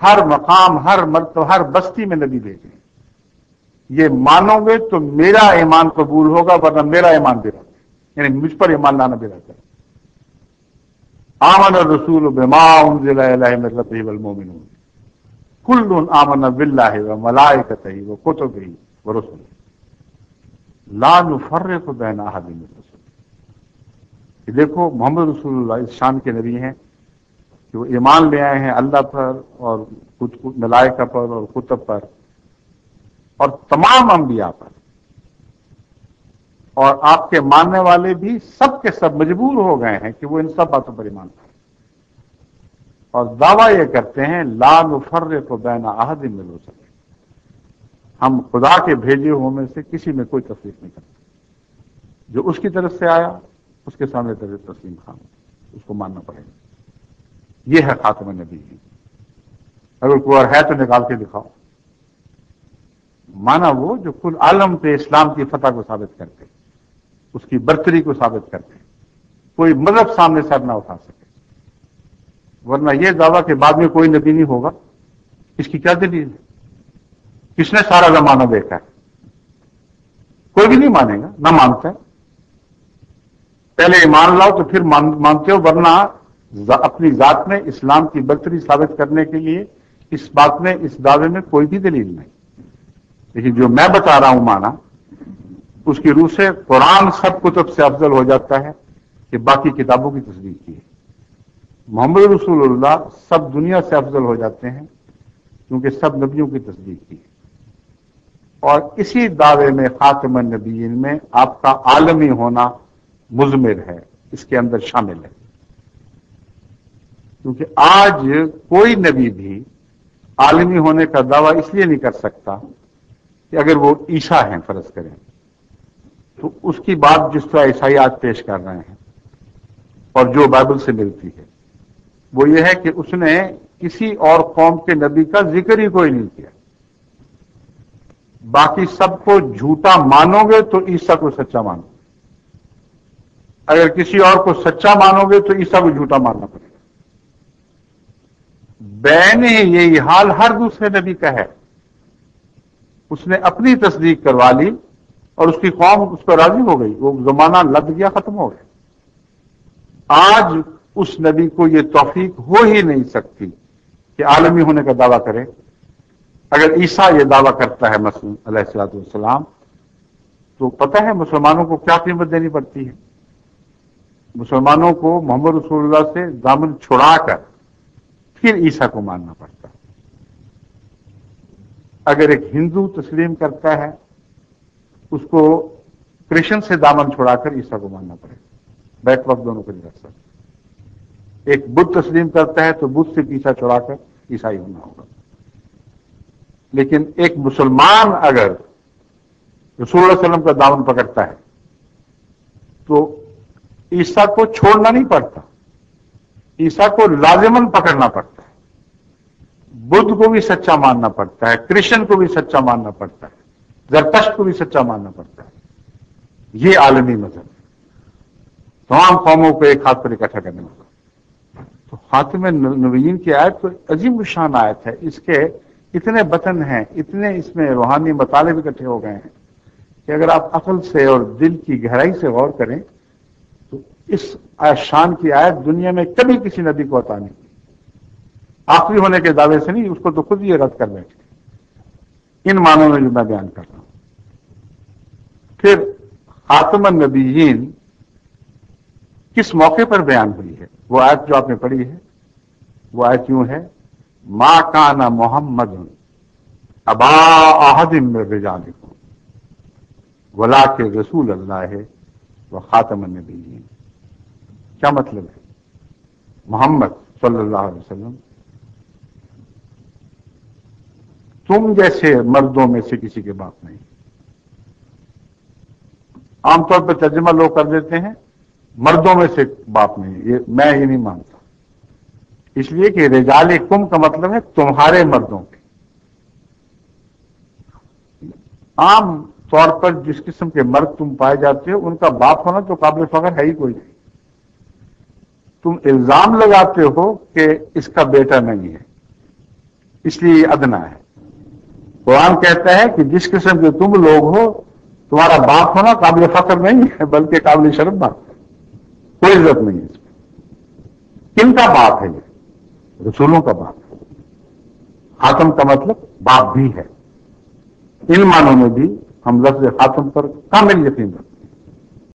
ہر مقام، ہر مرتبہ، ہر بستی میں نبی بھیجے ہیں۔ یہ مانو گے تو میرا ایمان قبول ہوگا، ورنہ میرا ایمان بے رہتا ہے، یعنی مجھ پر ایمان لانا بے رہتا ہے۔ آمن الرسول بما انزل الیہ من ربہ والمؤمنون کل آمن باللہ وملائکتہ وکتبہ ورسلہ لا نفرق بین احد من رسلہ۔ کہ دیکھو محمد رسول اللہ اس شان کے نبی ہیں کہ وہ ایمان لے آئے ہیں اللہ پر اور ملائکہ پر اور کتب پر اور تمام انبیاء پر، اور آپ کے ماننے والے بھی سب کے سب مجبور ہو گئے ہیں کہ وہ ان سب باتوں پر ایمان کریں، اور دعویٰ یہ کرتے ہیں لا نفرق بین احد من رسلہ، ہم خدا کے بھیجے ہوئے میں سے کسی میں کوئی تفریق نہیں کرتے، جو اس کی طرف سے آیا اس کے سامنے تسلیم خام، اس کو ماننا پڑے گا۔ یہ ہے خاتم النبی۔ اگر کوئی اور ہے تو نکال کے دکھاؤ۔ مانا وہ جو کل عالم پہ اسلام کی فتح کو ثابت کرتے، اس کی برتری کو ثابت کرتے، کوئی مذہب سامنے سر نہ اٹھا سکے۔ ورنہ یہ دعویٰ کہ بعد میں کوئی نبی نہیں ہوگا، اس کی کیا دلیل ہے؟ کس نے سارا زمانہ دیکھا ہے؟ کوئی بھی نہیں مانے گا، نہ مانتا ہے۔ پہلے ایمان لاؤ تو پھر مانتے ہو، ورنہ اپنی ذات میں اسلام کی برتری ثابت کرنے کے لیے اس بات میں، اس دعوے میں کوئی بھی دلیل نہیں۔ لیکن جو میں بتا رہا ہوں مانا، اس کی روح سے قرآن سب کتب سے افضل ہو جاتا ہے کہ باقی کتابوں کی تصدیق کی ہے۔ محمد رسول اللہ سب دنیا سے افضل ہو جاتے ہیں کیونکہ سب نبیوں کی تصدیق کی ہے۔ اور اسی دعوے میں خاتم النبیین میں آپ کا عالمی ہونا مضمر ہے، اس کے اندر شامل ہے۔ کیونکہ آج کوئی نبی بھی عالمی ہونے کا دعویٰ اس لیے نہیں کر سکتا کہ اگر وہ عیسیٰ ہیں فرض کریں تو اس کی بات جس طرح عیسائیات پیش کر رہے ہیں اور جو بائبل سے ملتی ہے وہ یہ ہے کہ اس نے کسی اور قوم کے نبی کا ذکر ہی کوئی نہیں کیا۔ باقی سب کو جھوٹا مانو گے تو عیسیٰ کو سچا مانو، اگر کسی اور کو سچا مانو گے تو عیسیٰ کو جھوٹا ماننا پڑے گا۔ بین یہی حال ہر دوسرے نبی کا ہے، اس نے اپنی تصدیق کروا لی اور اس کی قوم اس پر راضی ہو گئی، وہ زمانہ لد گیا، ختم ہو گیا۔ آج اس نبی کو یہ توفیق ہو ہی نہیں سکتی کہ عالمی ہونے کا دعویٰ کرے۔ اگر عیسیٰ یہ دعویٰ کرتا ہے مثلا علیہ الصلوۃ والسلام، تو پتہ ہے مسلمانوں کو کیا قیمت دینی پڑتی ہے؟ مسلمانوں کو محمد رسول اللہ سے دامن چھڑا کر پھر عیسیٰ کو ماننا پڑتا ہے۔ اگر ایک ہندو تسلیم کرتا ہے اس کو کرسچن سے دامن چھڑا کر عیسیٰ کو ماننا پڑے گا، بیک وقت دونوں کو نہیں رکھ سکتے۔ ایک بدھ تسلیم کرتا ہے تو بدھ سے پیچھا چھڑا کر عیسائی ہونا ہوگا۔ لیکن ایک مسلمان اگر رسول اللہ علیہ وسلم کا دامن پکڑتا ہے تو عیسیٰ کو چھوڑنا نہیں پڑتا، عیسیٰ کو لازماً پکڑنا پڑتا ہے۔ بدھ کو بھی سچا ماننا پڑتا ہے، کرسچن کو بھی سچا ماننا پڑتا ہے، زرتشت کو بھی سچا ماننا پڑتا ہے۔ یہ عالمی مذہب ہے، تمام قوموں کو ایک ہاتھ پر اکٹھا کرنے والا۔ تو خاتم النبیین کی آیت تو عظیم الشان آیت ہے، اس کے اتنے بطن ہیں، اتنے اس میں روحانی مطالب اکٹھے ہو گئے ہیں کہ اگر آپ عقل سے اور دل کی گہرائی سے غور کریں تو اس شان کی آیت دنیا میں کبھی کسی نبی کو عطا نہیں کی۔ آخری ہونے کے دعوے سے نہیں، اس کو تو خود یہ رد کر بیٹھے ان معنوں میں جو میں بیان کر رہا ہوں۔ پھر خاتم النبیین کس موقع پر بیان ہوئی ہے؟ وہ آیت جو آپ نے پڑھی ہے وہ آیت یوں ہے، ما کان محمد ابا احد من رجالکم ولکن رسول اللہ و خاتم النبیین۔ کیا مطلب ہے؟ محمد صلی اللہ علیہ وسلم تم جیسے مردوں میں سے کسی کے باپ نہیں۔ عام طور پر ترجمہ لوگ کر دیتے ہیں مردوں میں سے باپ نہیں، میں یہ نہیں مانتا، اس لیے کہ رجال کم کا مطلب ہے تمہارے مردوں کے۔ عام طور پر جس قسم کے مرد تم پائے جاتے ہو ان کا باپ ہونا تو قابل فخر ہے ہی کوئی نہیں۔ تم الزام لگاتے ہو کہ اس کا بیٹا نہیں ہے، اس لیے یہ ادنا ہے. قرآن کہتا ہے کہ جس قسم کے تم لوگ ہو تمہارا باپ ہونا قابل فخر نہیں ہے بلکہ قابل شرم بات ہے. کوئی عزت نہیں ہے اس میں. کن کا باپ ہے یہ؟ رسولوں کا باپ ہے. خاتم کا مطلب باپ بھی ہے. ان معنوں میں بھی ہم لفظ خاتم پر کامل یقین رکھتے ہیں.